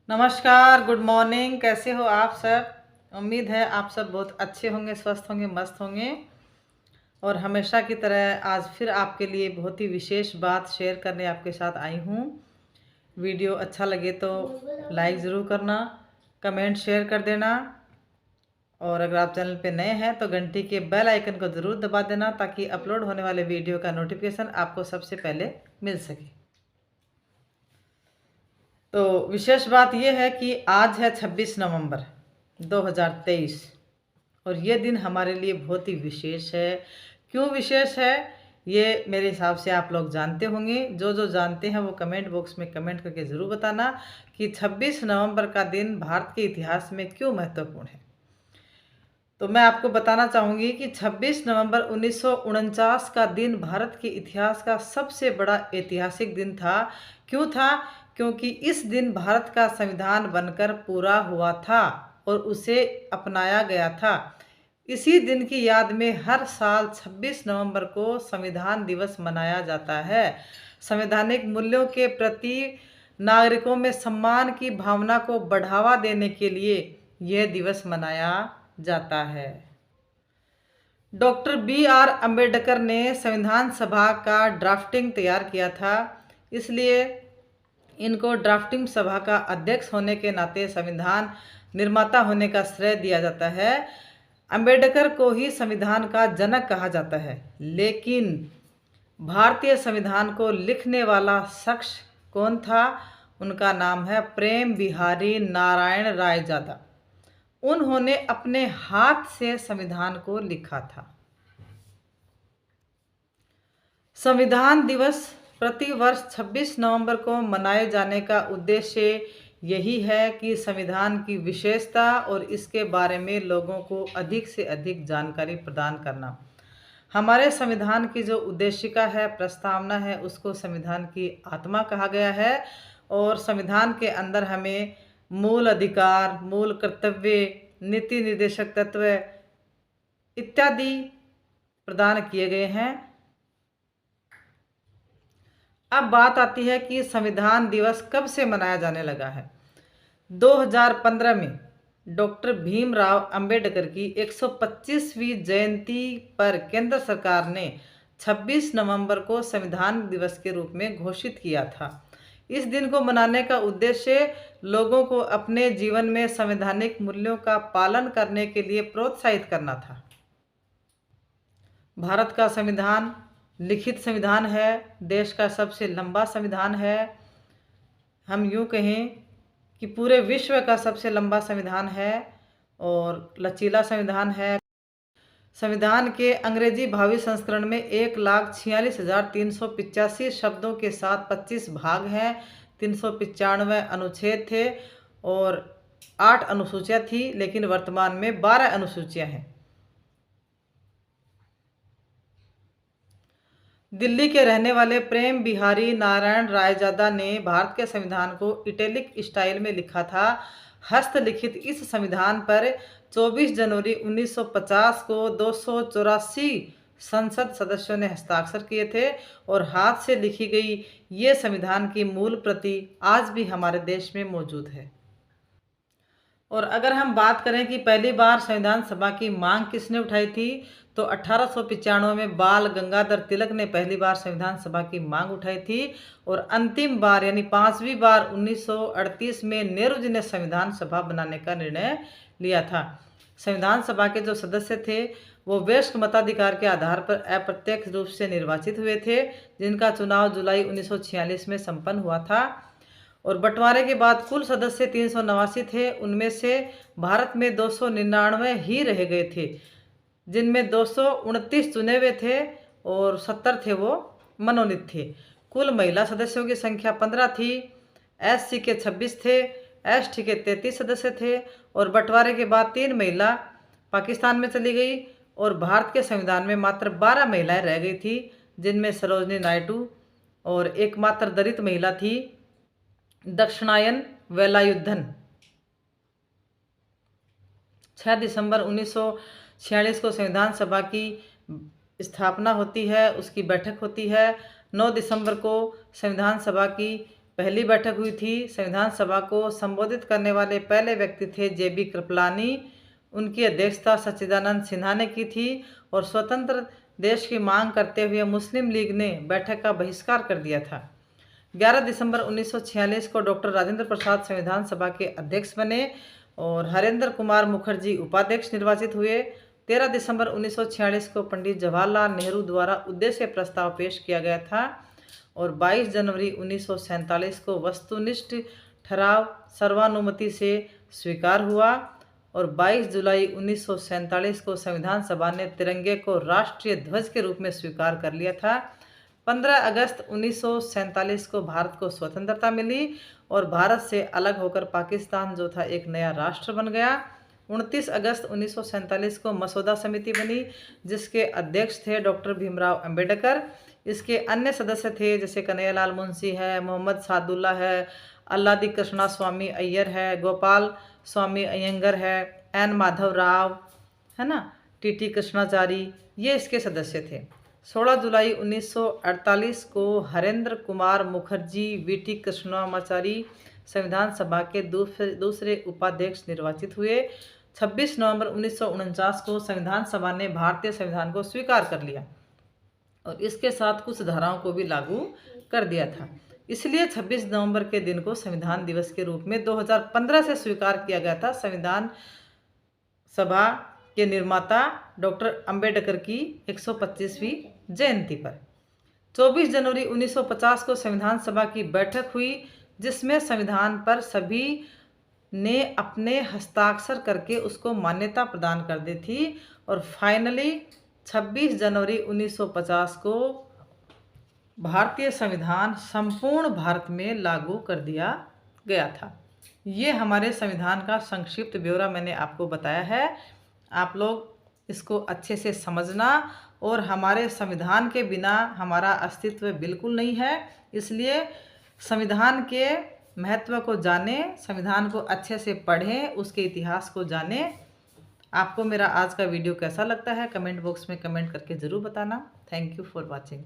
नमस्कार, good morning. कैसे हो आप सब? उम्मीद है आप सब बहुत अच्छे होंगे, स्वस्थ होंगे, मस्त होंगे। और हमेशा की तरह आज फिर आपके लिए बहुत ही विशेष बात शेयर करने आपके साथ आई हूँ। वीडियो अच्छा लगे तो लाइक ज़रूर करना, कमेंट शेयर कर देना। और अगर आप चैनल पे नए हैं तो घंटी के बेल आइकन को ज़रूर दबा देना ताकि अपलोड होने वाले वीडियो का नोटिफिकेशन आपको सबसे पहले मिल सके। तो विशेष बात यह है कि आज है 26 नवंबर 2023 और ये दिन हमारे लिए बहुत ही विशेष है। क्यों विशेष है ये मेरे हिसाब से आप लोग जानते होंगे। जो जो जानते हैं वो कमेंट बॉक्स में कमेंट करके ज़रूर बताना कि 26 नवंबर का दिन भारत के इतिहास में क्यों महत्वपूर्ण है। तो मैं आपको बताना चाहूँगी कि 26 नवंबर 1949 का दिन भारत के इतिहास का सबसे बड़ा ऐतिहासिक दिन था। क्यों था? क्योंकि इस दिन भारत का संविधान बनकर पूरा हुआ था और उसे अपनाया गया था। इसी दिन की याद में हर साल 26 नवंबर को संविधान दिवस मनाया जाता है। संवैधानिक मूल्यों के प्रति नागरिकों में सम्मान की भावना को बढ़ावा देने के लिए यह दिवस मनाया जाता है। Doctor B R. अम्बेडकर ने संविधान सभा का ड्राफ्टिंग तैयार किया था, इसलिए इनको ड्राफ्टिंग सभा का अध्यक्ष होने के नाते संविधान निर्माता होने का श्रेय दिया जाता है। अम्बेडकर को ही संविधान का जनक कहा जाता है, लेकिन भारतीय संविधान को लिखने वाला शख्स कौन था? उनका नाम है प्रेम बिहारी नारायण रायजादा। उन्होंने अपने हाथ से संविधान को लिखा था। संविधान दिवस प्रति वर्ष 26 नवंबर को मनाए जाने का उद्देश्य यही है कि संविधान की विशेषता और इसके बारे में लोगों को अधिक से अधिक जानकारी प्रदान करना। हमारे संविधान की जो उद्देशिका है, प्रस्तावना है, उसको संविधान की आत्मा कहा गया है। और संविधान के अंदर हमें मूल अधिकार, मूल कर्तव्य, नीति निर्देशक तत्व इत्यादि प्रदान किए गए हैं। अब बात आती है कि संविधान दिवस कब से मनाया जाने लगा है। 2015 में डॉक्टर भीमराव अंबेडकर की 125वीं जयंती पर केंद्र सरकार ने 26 नवंबर को संविधान दिवस के रूप में घोषित किया था। इस दिन को मनाने का उद्देश्य लोगों को अपने जीवन में संवैधानिक मूल्यों का पालन करने के लिए प्रोत्साहित करना था। भारत का संविधान लिखित संविधान है, देश का सबसे लंबा संविधान है। हम यूँ कहें कि पूरे विश्व का सबसे लंबा संविधान है और लचीला संविधान है। संविधान के अंग्रेजी भावी संस्करण में 1,46,385 शब्दों के साथ 25 भाग हैं, 395 अनुच्छेद थे और 8 अनुसूचियाँ थी, लेकिन वर्तमान में 12 अनुसूचियाँ हैं। दिल्ली के रहने वाले प्रेम बिहारी नारायण रायजादा ने भारत के संविधान को इटैलिक स्टाइल में लिखा था। हस्तलिखित इस संविधान पर 24 जनवरी 1950 को 284 संसद सदस्यों ने हस्ताक्षर किए थे और हाथ से लिखी गई ये संविधान की मूल प्रति आज भी हमारे देश में मौजूद है। और अगर हम बात करें कि पहली बार संविधान सभा की मांग किसने उठाई थी, तो 1895 में बाल गंगाधर तिलक ने पहली बार संविधान सभा की मांग उठाई थी और अंतिम बार यानी 5वीं बार 1938 में नेहरू जी ने संविधान सभा बनाने का निर्णय लिया था। संविधान सभा के जो सदस्य थे वो वयस्क मताधिकार के आधार पर अप्रत्यक्ष रूप से निर्वाचित हुए थे, जिनका चुनाव जुलाई 1946 में संपन्न हुआ था। और बंटवारे के बाद कुल सदस्य 389 थे। उनमें से भारत में 299 ही रह गए थे, जिनमें 229 चुने हुए थे और 70 थे वो मनोनीत थे। कुल महिला सदस्यों की संख्या 15 थी। एससी के 26 थे, एसटी के 33 सदस्य थे और बंटवारे के बाद 3 महिला पाकिस्तान में चली गई और भारत के संविधान में मात्र 12 महिलाएं रह गई थी, जिनमें सरोजनी नायडू और एकमात्र दलित महिला थी दक्षिणायन वेलायुधन। 6 दिसंबर 1946 को संविधान सभा की स्थापना होती है, उसकी बैठक होती है। 9 दिसंबर को संविधान सभा की पहली बैठक हुई थी। संविधान सभा को संबोधित करने वाले पहले व्यक्ति थे JB कृपलानी। उनकी अध्यक्षता सच्चिदानंद सिन्हा ने की थी और स्वतंत्र देश की मांग करते हुए मुस्लिम लीग ने बैठक का बहिष्कार कर दिया था। 11 दिसंबर 1946 को डॉक्टर राजेंद्र प्रसाद संविधान सभा के अध्यक्ष बने और हरेंद्र कुमार मुखर्जी उपाध्यक्ष निर्वाचित हुए। 13 दिसंबर 1946 को पंडित जवाहरलाल नेहरू द्वारा उद्देश्य प्रस्ताव पेश किया गया था और 22 जनवरी 1947 को वस्तुनिष्ठ ठहराव सर्वानुमति से स्वीकार हुआ और 22 जुलाई 1947 को संविधान सभा ने तिरंगे को राष्ट्रीय ध्वज के रूप में स्वीकार कर लिया था। 15 अगस्त 1947 को भारत को स्वतंत्रता मिली और भारत से अलग होकर पाकिस्तान जो था एक नया राष्ट्र बन गया। 29 अगस्त 1947 को मसौदा समिति बनी जिसके अध्यक्ष थे डॉक्टर भीमराव अंबेडकर। इसके अन्य सदस्य थे जैसे कन्हैयालाल मुंशी है, मोहम्मद सादुल्ला है, अल्लादी कृष्णा स्वामी अय्यर है, गोपाल स्वामी अयंगर है, एन माधव राव है ना, टीटी कृष्णाचारी, ये इसके सदस्य थे। 16 जुलाई 1948 को हरेंद्र कुमार मुखर्जी वीटी कृष्णाचारी संविधान सभा के दूसरे उपाध्यक्ष निर्वाचित हुए। 26 नवंबर 1949 को संविधान सभा ने भारतीय संविधान को स्वीकार कर लिया और इसके साथ कुछ धाराओं को भी लागू कर दिया था। इसलिए 26 नवंबर के दिन को संविधान दिवस के रूप में 2015 से स्वीकार किया गया था। संविधान सभा के निर्माता डॉक्टर अंबेडकर की 125वीं जयंती पर 24 जनवरी 1950 को संविधान सभा की बैठक हुई जिसमें संविधान पर सभी ने अपने हस्ताक्षर करके उसको मान्यता प्रदान कर दी थी और फाइनली 26 जनवरी 1950 को भारतीय संविधान संपूर्ण भारत में लागू कर दिया गया था। ये हमारे संविधान का संक्षिप्त ब्यौरा मैंने आपको बताया है। आप लोग इसको अच्छे से समझना और हमारे संविधान के बिना हमारा अस्तित्व बिल्कुल नहीं है, इसलिए संविधान के महत्व को जानें, संविधान को अच्छे से पढ़ें, उसके इतिहास को जानें। आपको मेरा आज का वीडियो कैसा लगता है कमेंट बॉक्स में कमेंट करके ज़रूर बताना। Thank you for watching.